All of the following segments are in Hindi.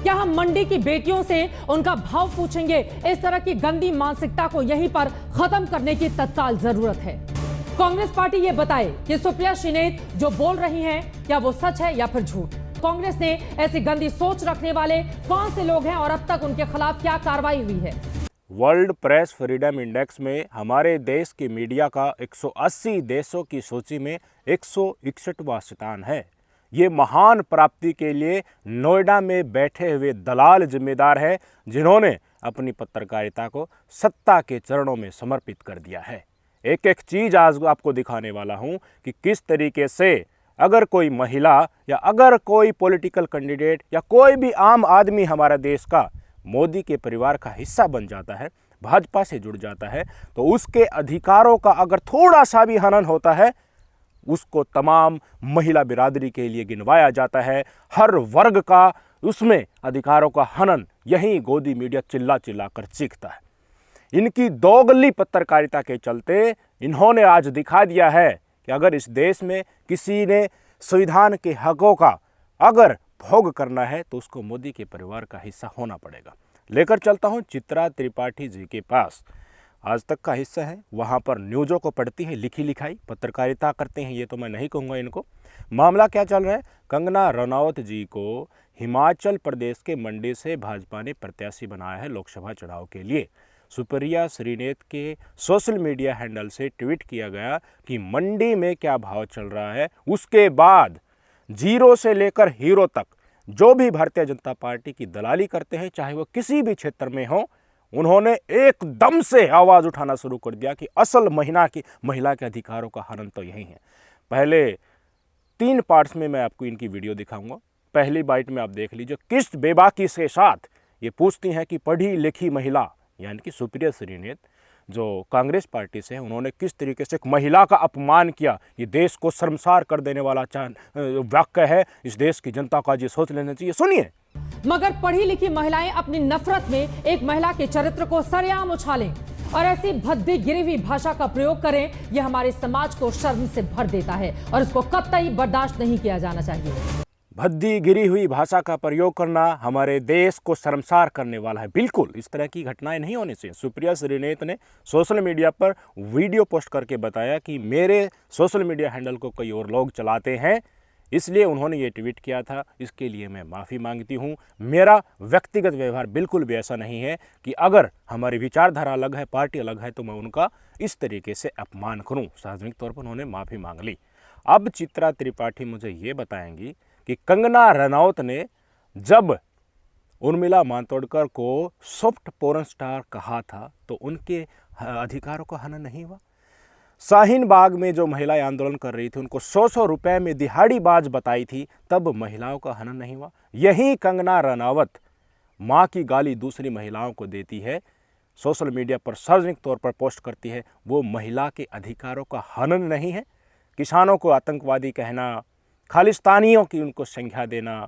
क्या हम मंडी की बेटियों से उनका भाव पूछेंगे? इस तरह की गंदी मानसिकता को यहीं पर खत्म करने की तत्काल जरूरत है। कांग्रेस पार्टी ये बताए कि सुप्रिया श्रीनेत जो बोल रही हैं, क्या वो सच है या फिर झूठ? कांग्रेस ने ऐसी गंदी सोच रखने वाले कौन से लोग हैं और अब तक उनके खिलाफ क्या कार्रवाई हुई है? वर्ल्ड प्रेस फ्रीडम इंडेक्स में हमारे देश की मीडिया का 180 देशों की सूची में 161वां स्थान है। ये महान प्राप्ति के लिए नोएडा में बैठे हुए दलाल जिम्मेदार हैं, जिन्होंने अपनी पत्रकारिता को सत्ता के चरणों में समर्पित कर दिया है। एक एक चीज आज आपको दिखाने वाला हूं कि किस तरीके से अगर कोई महिला या अगर कोई पॉलिटिकल कैंडिडेट या कोई भी आम आदमी हमारा देश का मोदी के परिवार का हिस्सा बन जाता है, भाजपा से जुड़ जाता है, तो उसके अधिकारों का अगर थोड़ा सा भी हनन होता है, उसको तमाम महिला बिरादरी के लिए गिनवाया जाता है। हर वर्ग का उसमें अधिकारों का हनन यही गोदी मीडिया चिल्ला चिल्ला कर चीखता है। इनकी दोगली पत्रकारिता के चलते इन्होंने आज दिखा दिया है कि अगर इस देश में किसी ने संविधान के हकों का अगर भोग करना है तो उसको मोदी के परिवार का हिस्सा होना पड़ेगा। लेकर चलता हूं चित्रा त्रिपाठी जी के पास। आज तक का हिस्सा है, वहां पर न्यूज़ों को पढ़ती है, लिखी लिखाई पत्रकारिता करते हैं, ये तो मैं नहीं कहूँगा इनको। मामला क्या चल रहा है? कंगना रनौत जी को हिमाचल प्रदेश के मंडी से भाजपा ने प्रत्याशी बनाया है लोकसभा चुनाव के लिए। सुप्रिया श्रीनेत के सोशल मीडिया हैंडल से ट्वीट किया गया कि मंडी में क्या भाव चल रहा है। उसके बाद जीरो से लेकर हीरो तक जो भी भारतीय जनता पार्टी की दलाली करते हैं, चाहे वो किसी भी क्षेत्र में हो, उन्होंने एकदम से आवाज उठाना शुरू कर दिया कि असल महिला के अधिकारों का हनन तो यही है। पहले 3 पार्ट्स में मैं आपको इनकी वीडियो दिखाऊंगा। पहली बाइट में आप देख लीजिए किस बेबाकी के साथ ये पूछती हैं कि पढ़ी लिखी महिला यानी कि सुप्रिया श्रीनेत जो कांग्रेस पार्टी से है, उन्होंने किस तरीके से एक महिला का अपमान किया। ये देश को शर्मसार कर देने वाला वाक्य है। इस देश की जनता का ये सोच लेना चाहिए। सुनिए। मगर पढ़ी लिखी महिलाएं अपनी नफरत में एक महिला के चरित्र को सरेआम उछालें और ऐसी भद्दी गिरी हुई भाषा का प्रयोग करें, यह हमारे समाज को शर्म से भर देता है और इसको कतई बर्दाश्त नहीं किया जाना चाहिए। भद्दी गिरी हुई भाषा का प्रयोग करना हमारे देश को शर्मसार करने वाला है। बिल्कुल इस तरह की घटनाएं नहीं होनी चाहिए। सुप्रिया श्रीनेत ने सोशल मीडिया पर वीडियो पोस्ट करके बताया कि मेरे सोशल मीडिया हैंडल को कई और लोग चलाते हैं, इसलिए उन्होंने ये ट्वीट किया था। इसके लिए मैं माफ़ी मांगती हूँ। मेरा व्यक्तिगत व्यवहार बिल्कुल भी ऐसा नहीं है कि अगर हमारी विचारधारा अलग है, पार्टी अलग है, तो मैं उनका इस तरीके से अपमान करूँ। सार्वजनिक तौर पर उन्होंने माफ़ी मांग ली। अब चित्रा त्रिपाठी मुझे ये बताएंगी कि कंगना रनौत ने जब उर्मिला मातोंडकर को सॉफ्ट पोर्न स्टार कहा था तो उनके अधिकारों का हनन नहीं हुआ। शाहीन बाग में जो महिलाएं आंदोलन कर रही थी, उनको 100-100 रुपए में दिहाड़ीबाज बताई थी, तब महिलाओं का हनन नहीं हुआ। यही कंगना रनौत माँ की गाली दूसरी महिलाओं को देती है, सोशल मीडिया पर सार्वजनिक तौर पर पोस्ट करती है, वो महिला के अधिकारों का हनन नहीं है। किसानों को आतंकवादी कहना, खालिस्तानियों की उनको संज्ञा देना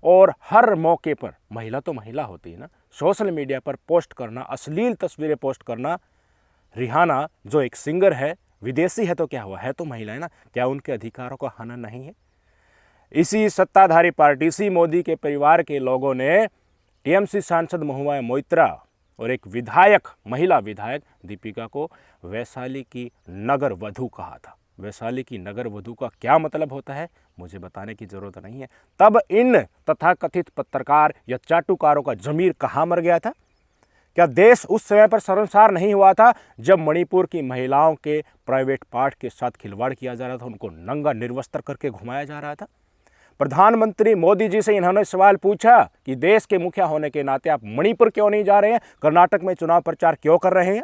और हर मौके पर महिला तो महिला होती है ना, सोशल मीडिया पर पोस्ट करना, अश्लील तस्वीरें पोस्ट करना। रिहाना जो एक सिंगर है, विदेशी है तो क्या हुआ, है तो महिला है ना, क्या उनके अधिकारों का हनन नहीं है? इसी सत्ताधारी पार्टी, इसी मोदी के परिवार के लोगों ने टीएमसी सांसद महुआ मोइत्रा और एक विधायक, महिला विधायक दीपिका को वैशाली की नगर वधू कहा था। वैशाली की नगर वधू का क्या मतलब होता है मुझे बताने की जरूरत नहीं है। तब इन तथाकथित पत्रकार या चाटुकारों का जमीर कहाँ मर गया था? क्या देश उस समय पर शर्मसार नहीं हुआ था जब मणिपुर की महिलाओं के प्राइवेट पार्ट के साथ खिलवाड़ किया जा रहा था, उनको नंगा निर्वस्त्र करके घुमाया जा रहा था? प्रधानमंत्री मोदी जी से इन्होंने सवाल पूछा कि देश के मुखिया होने के नाते आप मणिपुर क्यों नहीं जा रहे हैं, कर्नाटक में चुनाव प्रचार क्यों कर रहे हैं?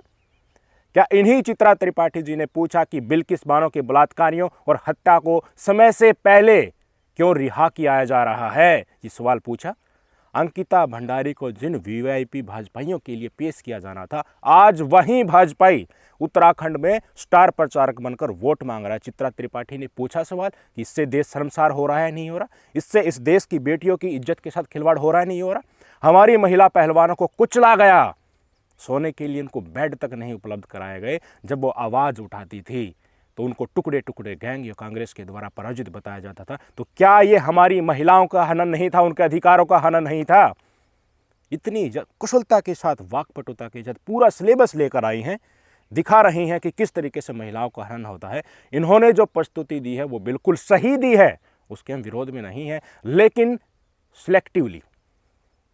क्या इन्हीं चित्रा त्रिपाठी जी ने पूछा कि बिल्किस बानो के बलात्कारियों और हत्या को समय से पहले क्यों रिहा किया जा रहा है? ये सवाल पूछा। अंकिता भंडारी को जिन वीवीआईपी भाजपाइयों के लिए पेश किया जाना था, आज वही भाजपाई उत्तराखंड में स्टार प्रचारक बनकर वोट मांग रहा है। चित्रा त्रिपाठी ने पूछा सवाल कि इससे देश शर्मसार हो रहा है नहीं हो रहा? इससे इस देश की बेटियों की इज्जत के साथ खिलवाड़ हो रहा है नहीं हो रहा? हमारी महिला पहलवानों को कुचला गया, सोने के लिए उनको बेड तक नहीं उपलब्ध कराए गए। जब वो आवाज़ उठाती थी तो उनको टुकड़े टुकड़े गैंग या कांग्रेस के द्वारा पराजित बताया जाता था। तो क्या ये हमारी महिलाओं का हनन नहीं था, उनके अधिकारों का हनन नहीं था? इतनी कुशलता के साथ, वाकपटुता के साथ पूरा सिलेबस लेकर आई हैं, दिखा रही हैं कि किस तरीके से महिलाओं का हनन होता है। इन्होंने जो प्रस्तुति दी है वो बिल्कुल सही दी है, उसके हम विरोध में नहीं है, लेकिन सिलेक्टिवली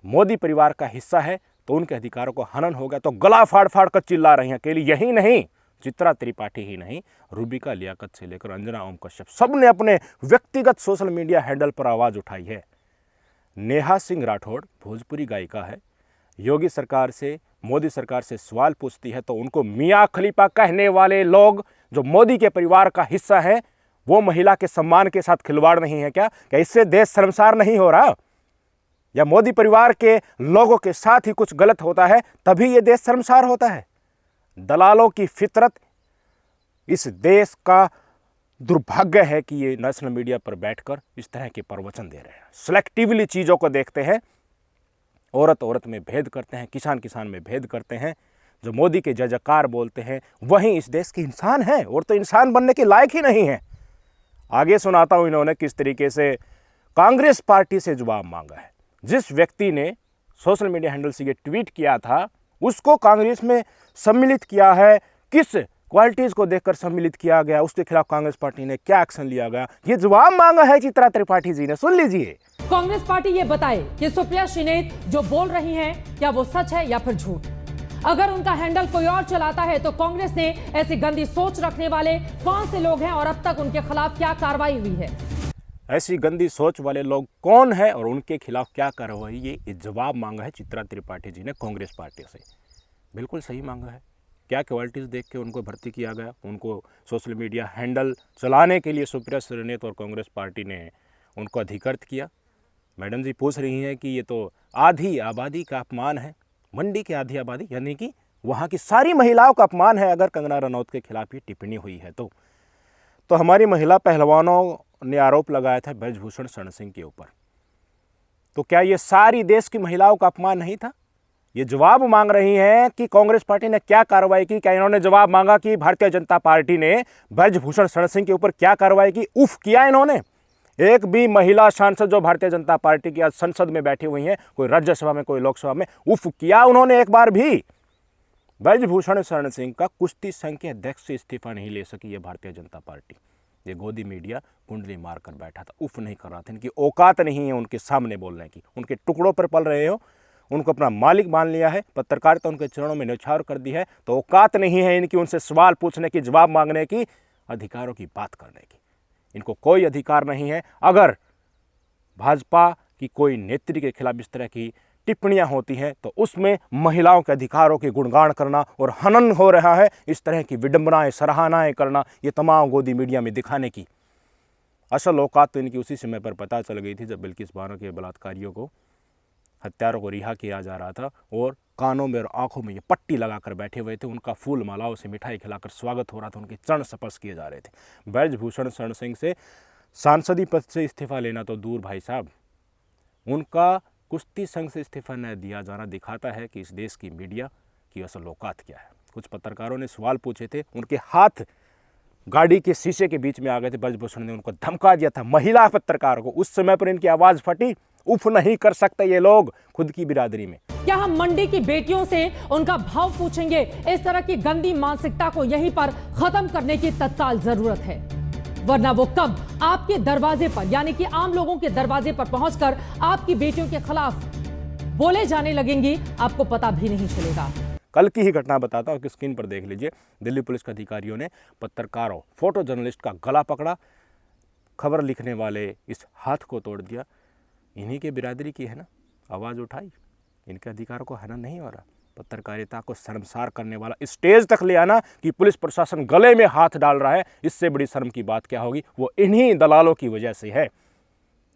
मोदी परिवार का हिस्सा है तो उनके अधिकारों को हनन हो गया तो गला फाड़ फाड़ कर चिल्ला रही हैं। अकेली यही नहीं, चित्रा त्रिपाठी ही नहीं, रूबिका लियाकत से लेकर अंजना ओम कश्यप सब ने अपने व्यक्तिगत सोशल मीडिया हैंडल पर आवाज़ उठाई है। नेहा सिंह राठौड़ भोजपुरी गायिका है, योगी सरकार से, मोदी सरकार से सवाल पूछती है तो उनको मियाँ खलीफा कहने वाले लोग जो मोदी के परिवार का हिस्सा है वो महिला के सम्मान के साथ खिलवाड़ नहीं है क्या? क्या इससे देश शर्मसार नहीं हो रहा? या मोदी परिवार के लोगों के साथ ही कुछ गलत होता है तभी ये देश शर्मसार होता है? दलालों की फितरत इस देश का दुर्भाग्य है कि ये नेशनल मीडिया पर बैठकर इस तरह के प्रवचन दे रहे हैं, सिलेक्टिवली चीज़ों को देखते हैं, औरत औरत में भेद करते हैं, किसान किसान में भेद करते हैं। जो मोदी के जय जयकार बोलते हैं वही इस देश के इंसान हैं, और तो इंसान बनने के लायक ही नहीं है। आगे सुनाता हूं इन्होंने किस तरीके से कांग्रेस पार्टी से जवाब मांगा है। जिस व्यक्ति ने सोशल मीडिया हैंडल से ये ट्वीट किया था उसको कांग्रेस में सम्मिलित किया है, किस क्वालिटीज को देखकर सम्मिलित किया गया, उसके खिलाफ कांग्रेस पार्टी ने क्या एक्शन लिया गया, ये जवाब मांगा है चित्रा त्रिपाठी जी ने, सुन लीजिए। कांग्रेस पार्टी ये बताए कि सुप्रिया श्रीनेत जो बोल रही हैं क्या वो सच है या फिर झूठ। अगर उनका हैंडल कोई और चलाता है तो कांग्रेस ने ऐसी गंदी सोच रखने वाले कौन से लोग हैं और अब तक उनके खिलाफ क्या कार्रवाई हुई है। ऐसी गंदी सोच वाले लोग कौन है और उनके खिलाफ क्या कार्रवाई, ये जवाब मांगा है चित्रा त्रिपाठी जी ने कांग्रेस पार्टी से। बिल्कुल सही मांगा है। क्या क्वालिटीज़ देख के उनको भर्ती किया गया, उनको सोशल मीडिया हैंडल चलाने के लिए सुप्रिया श्रीनेत और कांग्रेस पार्टी ने उनको अधिकृत किया। मैडम जी पूछ रही हैं कि ये तो आधी आबादी का अपमान है, मंडी की आधी आबादी यानी कि वहाँ की सारी महिलाओं का अपमान है अगर कंगना रनौत के खिलाफ ये टिप्पणी हुई है तो हमारी महिला पहलवानों ने आरोप लगाया था ब्रजभूषण शरण सिंह के ऊपर। तो क्या ये सारी देश की महिलाओं का अपमान नहीं था? ये जवाब मांग रही हैं कि कांग्रेस पार्टी ने क्या कार्रवाई की। क्या इन्होंने जवाब मांगा कि भारतीय जनता पार्टी ने ब्रजभूषण शरण सिंह के ऊपर क्या कार्रवाई की? उफ किया इन्होंने? एक भी महिला सांसद जो भारतीय जनता पार्टी की आज संसद में बैठी हुई हैं, कोई राज्यसभा में कोई लोकसभा में, उफ किया उन्होंने एक बार भी? ब्रजभूषण शरण सिंह का कुश्ती संघ के अध्यक्ष से इस्तीफा नहीं ले सकी ये भारतीय जनता पार्टी। ये गोदी मीडिया कुंडली मारकर बैठा था, उफ नहीं कर रहा था। इनकी औकात नहीं है उनके सामने बोलने की, उनके टुकड़ों पर पल रहे हो, उनको अपना मालिक मान लिया है, पत्रकारिता उनके चरणों में न्यौछावर कर दी है, तो औकात नहीं है इनकी उनसे सवाल पूछने की, जवाब मांगने की, अधिकारों की बात करने की। इनको कोई अधिकार नहीं है। अगर भाजपा की कोई नेत्री के खिलाफ इस तरह की टिप्पणियां होती हैं तो उसमें महिलाओं के अधिकारों के गुणगान करना और हनन हो रहा है, इस तरह की विडंबनाएं, सराहनाएं करना, ये तमाम गोदी मीडिया में दिखाने की असल औकात तो इनकी उसी समय पर पता चल गई थी जब बिल्किस बानो के बलात्कारियों को, हत्यारों को रिहा किया जा रहा था और कानों में और आंखों में ये पट्टी लगाकर बैठे हुए थे। उनका फूल मालाओं से मिठाई खिलाकर स्वागत हो रहा था, उनके चरण स्पर्श किए जा रहे थे। ब्रजभूषण शरण सिंह से सांसदी पद से इस्तीफा लेना तो दूर भाई साहब, उनका कुश्ती संघ से इस्तीफा न दिया जाना दिखाता है कि इस देश की मीडिया की असल औकात क्या है। कुछ पत्रकारों ने सवाल पूछे थे, उनके हाथ गाड़ी के शीशे के बीच में आ गए थे। ब्रजभूषण ने उनको धमका दिया था, महिला पत्रकारों को। उस समय पर इनकी आवाज फटी, उफ नहीं कर सकते ये लोग खुद की बिरादरी में। क्या हम मंडी की बेटियों से उनका भाव पूछेंगे? इस तरह की गंदी मानसिकता को यहीं पर खत्म करने की तत्काल जरूरत है, वरना वो कब आपके दरवाजे पर यानी कि आम लोगों के दरवाजे पर पहुंचकर आपकी बेटियों के खिलाफ बोले जाने लगेंगी, आपको पता भी नहीं चलेगा। कल की ही घटना बताता हूं कि स्क्रीन पर देख लीजिए। दिल्ली पुलिस के अधिकारियों ने पत्रकारों, फोटो जर्नलिस्ट का गला पकड़ा, खबर लिखने वाले इस हाथ को तोड़ दिया। इन्हीं के बिरादरी की है ना, आवाज़ उठाई, इनके अधिकारों को हनन नहीं हो रहा। पत्रकारिता को शर्मसार करने वाला स्टेज तक ले आना कि पुलिस प्रशासन गले में हाथ डाल रहा है, इससे बड़ी शर्म की बात क्या होगी? वो इन्हीं दलालों की वजह से है।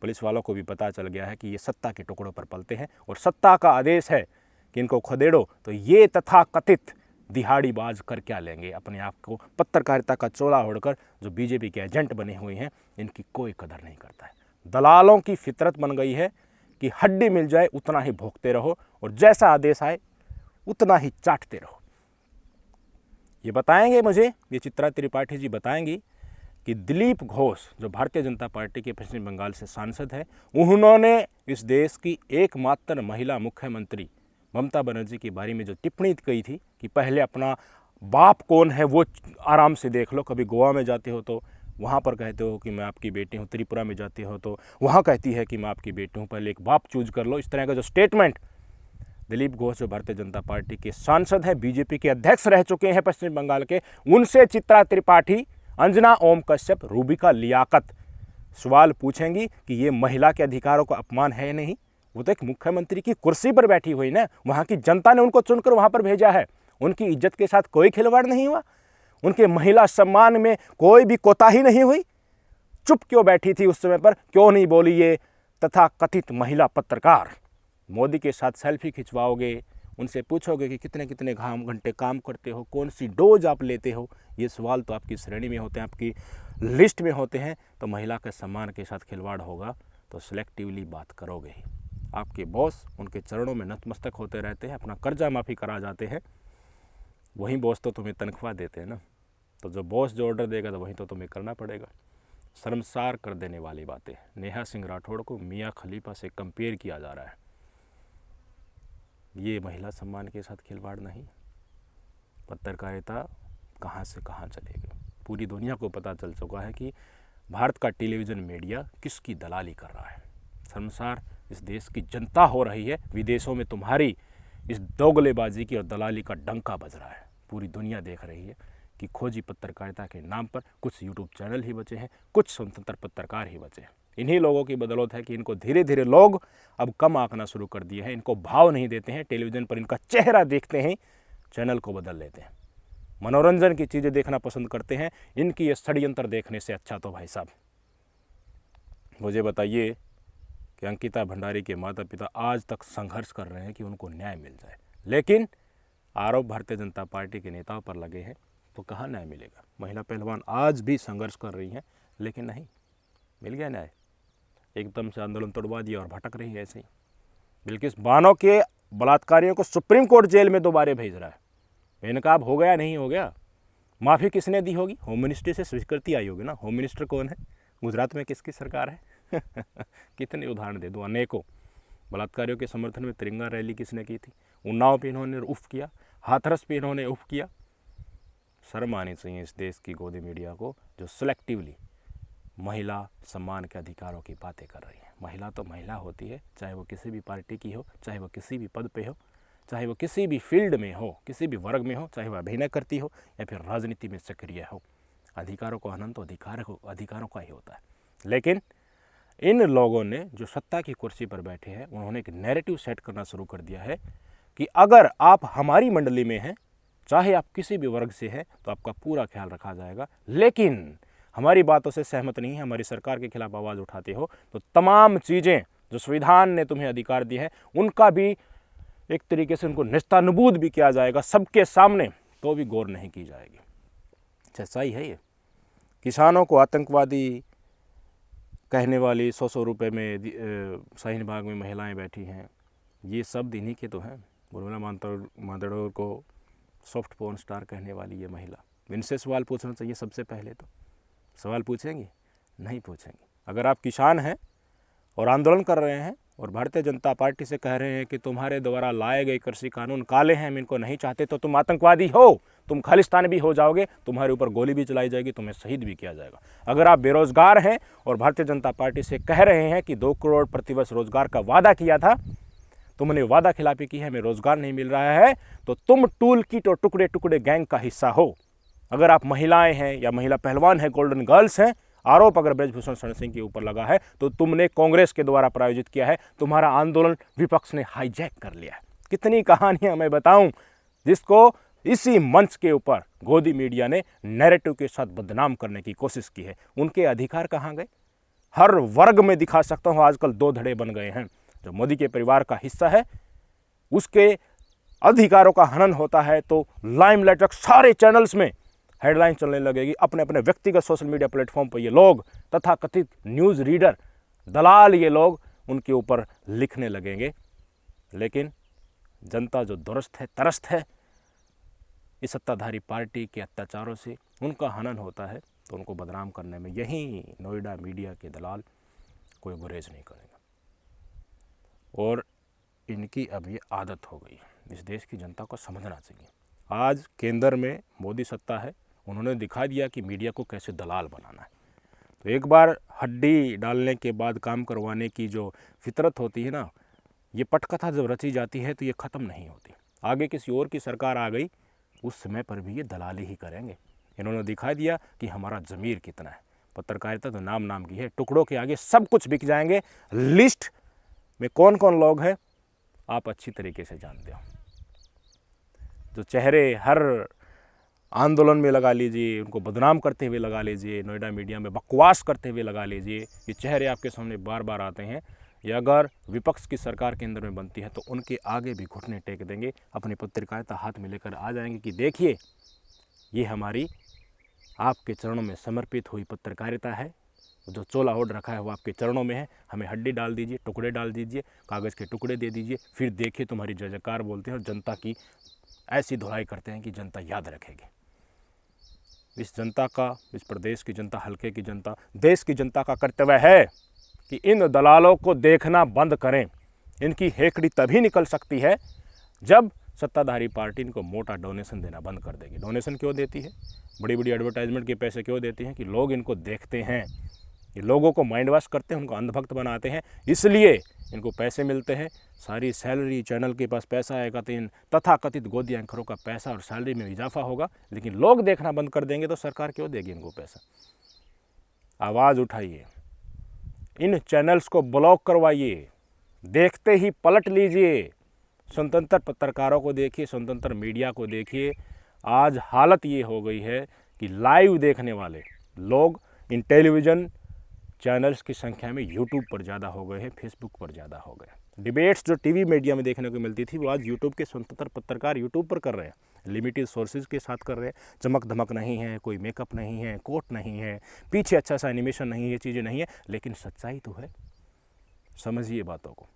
पुलिस वालों को भी पता चल गया है कि ये सत्ता के टुकड़ों पर पलते हैं और सत्ता का आदेश है कि इनको खदेड़ो, तो ये तथाकथित दिहाड़ीबाज कर क्या लेंगे? अपने आप को पत्रकारिता का चोला ओढ़कर जो बीजेपी के एजेंट बने हुए हैं, इनकी कोई कदर नहीं करता है। दलालों की फितरत बन गई है कि हड्डी मिल जाए उतना ही भोंकते रहो और जैसा आदेश आए उतना ही चाटते रहो। ये बताएंगे मुझे, ये चित्रा त्रिपाठी जी बताएंगी कि दिलीप घोष जो भारतीय जनता पार्टी के पश्चिम बंगाल से सांसद हैं, उन्होंने इस देश की एकमात्र महिला मुख्यमंत्री ममता बनर्जी के बारे में जो टिप्पणी की थी कि पहले अपना बाप कौन है वो आराम से देख लो। कभी गोवा में जाते हो तो वहाँ पर कहते हो कि मैं आपकी बेटी हूँ, त्रिपुरा में जाते हो तो वहाँ कहती है कि मैं आपकी बेटी हूँ, पहले एक बाप चूज कर लो। इस तरह का जो स्टेटमेंट दिलीप घोष जो भारतीय जनता पार्टी के सांसद हैं, बीजेपी के अध्यक्ष रह चुके हैं पश्चिम बंगाल के, उनसे चित्रा त्रिपाठी, अंजना ओम कश्यप, रूबिका लियाकत सवाल पूछेंगी कि ये महिला के अधिकारों का अपमान है या नहीं। वो तो एक मुख्यमंत्री की कुर्सी पर बैठी हुई ना, वहाँ की जनता ने उनको चुनकर वहाँ पर भेजा है। उनकी इज्जत के साथ कोई खिलवाड़ नहीं हुआ, उनके महिला सम्मान में कोई भी कोताही नहीं हुई। चुप क्यों बैठी थी उस समय पर, क्यों नहीं बोली ये तथा कथित महिला पत्रकार? मोदी के साथ सेल्फी खिंचवाओगे, उनसे पूछोगे कि कितने कितने घंटे काम करते हो, कौन सी डोज आप लेते हो, ये सवाल तो आपकी श्रेणी में होते हैं, आपकी लिस्ट में होते हैं। तो महिला के सम्मान के साथ खिलवाड़ होगा तो सिलेक्टिवली बात करोगे ही। आपके बॉस उनके चरणों में नतमस्तक होते रहते हैं, अपना कर्जा माफ़ी करा जाते हैं। वही बॉस तो तुम्हें तनख्वाह देते हैं ना, तो जो बॉस जो ऑर्डर देगा तो वही तो तुम्हें करना पड़ेगा। शर्मसार कर देने वाली बातें। नेहा सिंह राठौड़ को मियाँ खलीफा से कंपेयर किया जा रहा है। ये महिला सम्मान के साथ खिलवाड़ नहीं। पत्रकारिता कहाँ से कहाँ चले गई, पूरी दुनिया को पता चल चुका है कि भारत का टेलीविज़न मीडिया किसकी दलाली कर रहा है। शर्मसार इस देश की जनता हो रही है। विदेशों में तुम्हारी इस दोगलेबाजी की और दलाली का डंका बज रहा है। पूरी दुनिया देख रही है कि खोजी पत्रकारिता के नाम पर कुछ यूट्यूब चैनल ही बचे हैं, कुछ स्वतंत्र पत्रकार ही बचे हैं। इन्हीं लोगों की बदौलत है कि इनको धीरे धीरे लोग अब कम आंकना शुरू कर दिए हैं। इनको भाव नहीं देते हैं, टेलीविज़न पर इनका चेहरा देखते हैं, चैनल को बदल लेते हैं, मनोरंजन की चीज़ें देखना पसंद करते हैं। इनकी ये षड्यंत्र देखने से अच्छा तो भाई साहब मुझे बताइए कि अंकिता भंडारी के माता पिता आज तक संघर्ष कर रहे हैं कि उनको न्याय मिल जाए, लेकिन आरोप भारतीय जनता पार्टी के नेताओं पर लगे हैं तो कहाँ न्याय मिलेगा। महिला पहलवान आज भी संघर्ष कर रही हैं, लेकिन नहीं मिल गया न्याय। एकदम से आंदोलन तोड़वा दिया और भटक रही है ऐसे ही। बिल्किस बानो के बलात्कारियों को सुप्रीम कोर्ट जेल में दोबारा भेज रहा है। बेनकाब हो गया नहीं हो गया, माफ़ी किसने दी होगी? होम मिनिस्ट्री से स्वीकृति आई होगी ना। होम मिनिस्टर कौन है? गुजरात में किसकी सरकार है? कितने उदाहरण दे दूँ, अनेकों। बलात्कारियों के समर्थन में तिरंगा रैली किसने की थी? उन्नाव पे इन्होंने उफ किया, हाथरस पे इन्होंने उफ किया। शर्म आनी चाहिए इस देश की गोदी मीडिया को, जो सिलेक्टिवली महिला सम्मान के अधिकारों की बातें कर रही है। महिला तो महिला होती है, चाहे वो किसी भी पार्टी की हो, चाहे वो किसी भी पद पे हो, चाहे वो किसी भी फील्ड में हो, किसी भी वर्ग में हो, चाहे वो अभिनय करती हो या फिर राजनीति में सक्रिय हो। अधिकारों को हनन तो अधिकारों का ही होता है। लेकिन इन लोगों ने जो सत्ता की कुर्सी पर बैठे हैं, उन्होंने एक नैरेटिव सेट करना शुरू कर दिया है कि अगर आप हमारी मंडली में हैं, चाहे आप किसी भी वर्ग से हैं, तो आपका पूरा ख्याल रखा जाएगा। लेकिन हमारी बातों से सहमत नहीं है, हमारी सरकार के खिलाफ आवाज़ उठाते हो, तो तमाम चीज़ें जो संविधान ने तुम्हें अधिकार दिए हैं उनका भी एक तरीके से उनको निस्तानुबूद भी किया जाएगा सबके सामने, तो भी गौर नहीं की जाएगी। सच्चाई है ये। किसानों को आतंकवादी कहने वाली 100 रुपये में शाहीन बाग में महिलाएं बैठी हैं, ये शब्द इन्हीं के तो हैं। उर्मिला मातोंडकर को सॉफ्ट पोर्न स्टार कहने वाली ये महिला, इनसे सवाल पूछना चाहिए सबसे पहले। तो सवाल पूछेंगी? नहीं पूछेंगी। अगर आप किसान हैं और आंदोलन कर रहे हैं और भारतीय जनता पार्टी से कह रहे हैं कि तुम्हारे द्वारा लाए गए कृषि कानून काले हैं, हम इनको नहीं चाहते, तो तुम आतंकवादी हो, तुम खालिस्तानी भी हो जाओगे, तुम्हारे ऊपर गोली भी चलाई जाएगी, तुम्हें शहीद भी किया जाएगा। अगर आप बेरोजगार हैं और भारतीय जनता पार्टी से कह रहे हैं कि 2 करोड़ प्रतिवर्ष रोजगार का वादा किया था, तुमने वादा खिलाफी की है, हमें रोजगार नहीं मिल रहा है, तो तुम टूल किट और टुकड़े टुकड़े गैंग का हिस्सा हो। अगर आप महिलाएं हैं या महिला पहलवान हैं, गोल्डन गर्ल्स हैं, आरोप अगर ब्रजभूषण शरण सिंह के ऊपर लगा है तो तुमने कांग्रेस के द्वारा प्रायोजित किया है, तुम्हारा आंदोलन विपक्ष ने हाईजैक कर लिया है। कितनी कहानियां मैं बताऊं जिसको इसी मंच के ऊपर गोदी मीडिया ने नैरेटिव के साथ बदनाम करने की कोशिश की है। उनके अधिकार कहाँ गए? हर वर्ग में दिखा सकता हूँ, आजकल 2 धड़े बन गए हैं। जो मोदी के परिवार का हिस्सा है उसके अधिकारों का हनन होता है तो लाइमलाइट तक सारे चैनल्स में हेडलाइन चलने लगेगी। अपने अपने व्यक्तिगत सोशल मीडिया प्लेटफॉर्म पर ये लोग तथा कथित न्यूज़ रीडर दलाल ये लोग उनके ऊपर लिखने लगेंगे। लेकिन जनता जो दुरुस्त है, त्रस्त है इस सत्ताधारी पार्टी के अत्याचारों से, उनका हनन होता है तो उनको बदनाम करने में यही नोएडा मीडिया के दलाल कोई गुरेज नहीं करेगा। और इनकी अब ये आदत हो गई है। इस देश की जनता को समझना चाहिए। आज केंद्र में मोदी सत्ता है, उन्होंने दिखा दिया कि मीडिया को कैसे दलाल बनाना है। तो एक बार हड्डी डालने के बाद काम करवाने की जो फितरत होती है ना, ये पटकथा जब रची जाती है तो ये ख़त्म नहीं होती। आगे किसी और की सरकार आ गई, उस समय पर भी ये दलाली ही करेंगे। इन्होंने दिखा दिया कि हमारा ज़मीर कितना है। पत्रकारिता तो नाम नाम की है, टुकड़ों के आगे सब कुछ बिक जाएंगे। लिस्ट में कौन कौन लोग हैं आप अच्छी तरीके से जानते हो। जो चेहरे हर आंदोलन में लगा लीजिए, उनको बदनाम करते हुए लगा लीजिए, नोएडा मीडिया में बकवास करते हुए लगा लीजिए, ये चेहरे आपके सामने बार बार आते हैं। ये अगर विपक्ष की सरकार केंद्र में बनती है तो उनके आगे भी घुटने टेक देंगे, अपनी पत्रकारिता हाथ में लेकर आ जाएंगे कि देखिए ये हमारी आपके चरणों में समर्पित हुई पत्रकारिता है। जो चोला ओढ़ रखा है वो आपके चरणों में है, हमें हड्डी डाल दीजिए, टुकड़े डाल दीजिए, कागज़ के टुकड़े दे दीजिए, फिर देखिए तुम्हारी जय जयकार बोलते हैं और जनता की ऐसी धुलाई करते हैं कि जनता याद रखेगी। इस जनता का, इस प्रदेश की जनता, हल्के की जनता, देश की जनता का कर्तव्य है कि इन दलालों को देखना बंद करें। इनकी हेकड़ी तभी निकल सकती है जब सत्ताधारी पार्टी इनको मोटा डोनेशन देना बंद कर देगी। डोनेशन क्यों देती है? बड़ी बड़ी एडवर्टाइजमेंट के पैसे क्यों देती हैं? कि लोग इनको देखते हैं, ये लोगों को माइंड वॉश करते हैं, उनको अंधभक्त बनाते हैं, इसलिए इनको पैसे मिलते हैं। सारी सैलरी, चैनल के पास पैसा आएगा तो इन तथाकथित गोदी एंकरों का पैसा और सैलरी में इजाफा होगा। लेकिन लोग देखना बंद कर देंगे तो सरकार क्यों देगी इनको पैसा? आवाज़ उठाइए, इन चैनल्स को ब्लॉक करवाइए, देखते ही पलट लीजिए। स्वतंत्र पत्रकारों को देखिए, स्वतंत्र मीडिया को देखिए। आज हालत ये हो गई है कि लाइव देखने वाले लोग इन टेलीविज़न चैनल्स की संख्या में यूट्यूब पर ज़्यादा हो गए हैं, फेसबुक पर ज़्यादा हो गए। डिबेट्स जो टीवी मीडिया में देखने को मिलती थी वो आज यूट्यूब के स्वतंत्र पत्रकार यूट्यूब पर कर रहे हैं, लिमिटेड सोर्सेज के साथ कर रहे हैं। चमक धमक नहीं है, कोई मेकअप नहीं है, कोट नहीं है, पीछे अच्छा सा एनिमेशन नहीं है, ये चीज़ें नहीं है, लेकिन सच्चाई तो है। समझिए बातों को।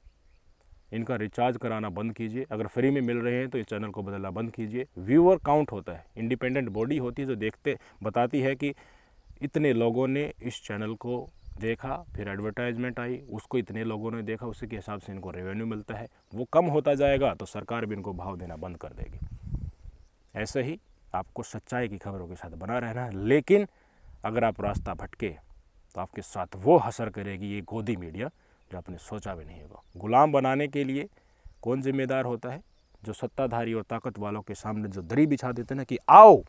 इनका रिचार्ज कराना बंद कीजिए। अगर फ्री में मिल रहे हैं तो इस चैनल को बदलना बंद कीजिए। व्यूअर काउंट होता है, इंडिपेंडेंट बॉडी होती है जो देखते बताती है कि इतने लोगों ने इस चैनल को देखा, फिर एडवर्टाइजमेंट आई, उसको इतने लोगों ने देखा, उसी के हिसाब से इनको रेवेन्यू मिलता है। वो कम होता जाएगा तो सरकार भी इनको भाव देना बंद कर देगी। ऐसे ही आपको सच्चाई की खबरों के साथ बना रहना है, लेकिन अगर आप रास्ता भटके तो आपके साथ वो हसर करेगी ये गोदी मीडिया जो आपने सोचा भी नहीं होगा। गुलाम बनाने के लिए कौन जिम्मेदार होता है? जो सत्ताधारी और ताकत वालों के सामने जो दरी बिछा देते हैं ना कि आओ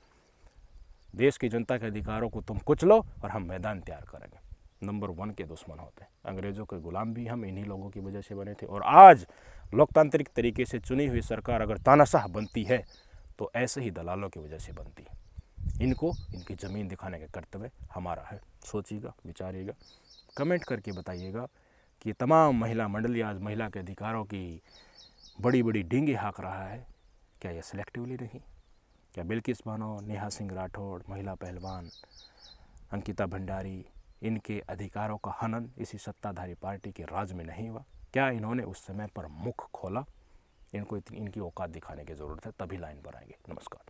देश की जनता के अधिकारों को तुम कुचलो और हम मैदान तैयार करेंगे। नंबर 1 के दुश्मन होते हैं। अंग्रेज़ों के गुलाम भी हम इन्हीं लोगों की वजह से बने थे। और आज लोकतांत्रिक तरीके से चुनी हुई सरकार अगर तानाशाह बनती है तो ऐसे ही दलालों की वजह से बनती है। इनको इनकी ज़मीन दिखाने का कर्तव्य हमारा है। सोचिएगा, विचारिएगा, कमेंट करके बताइएगा कि तमाम महिला मंडली आज महिला के अधिकारों की बड़ी बड़ी डींगे हाँक रहा है। क्या यह सिलेक्टिवली नहीं? क्या बिल्किस बानो, नेहा सिंह राठौड़, महिला पहलवान अंकिता भंडारी, इनके अधिकारों का हनन इसी सत्ताधारी पार्टी के राज में नहीं हुआ? क्या इन्होंने उस समय पर मुख खोला? इनको इनकी औकात दिखाने की ज़रूरत है, तभी लाइन पर आएंगे। नमस्कार।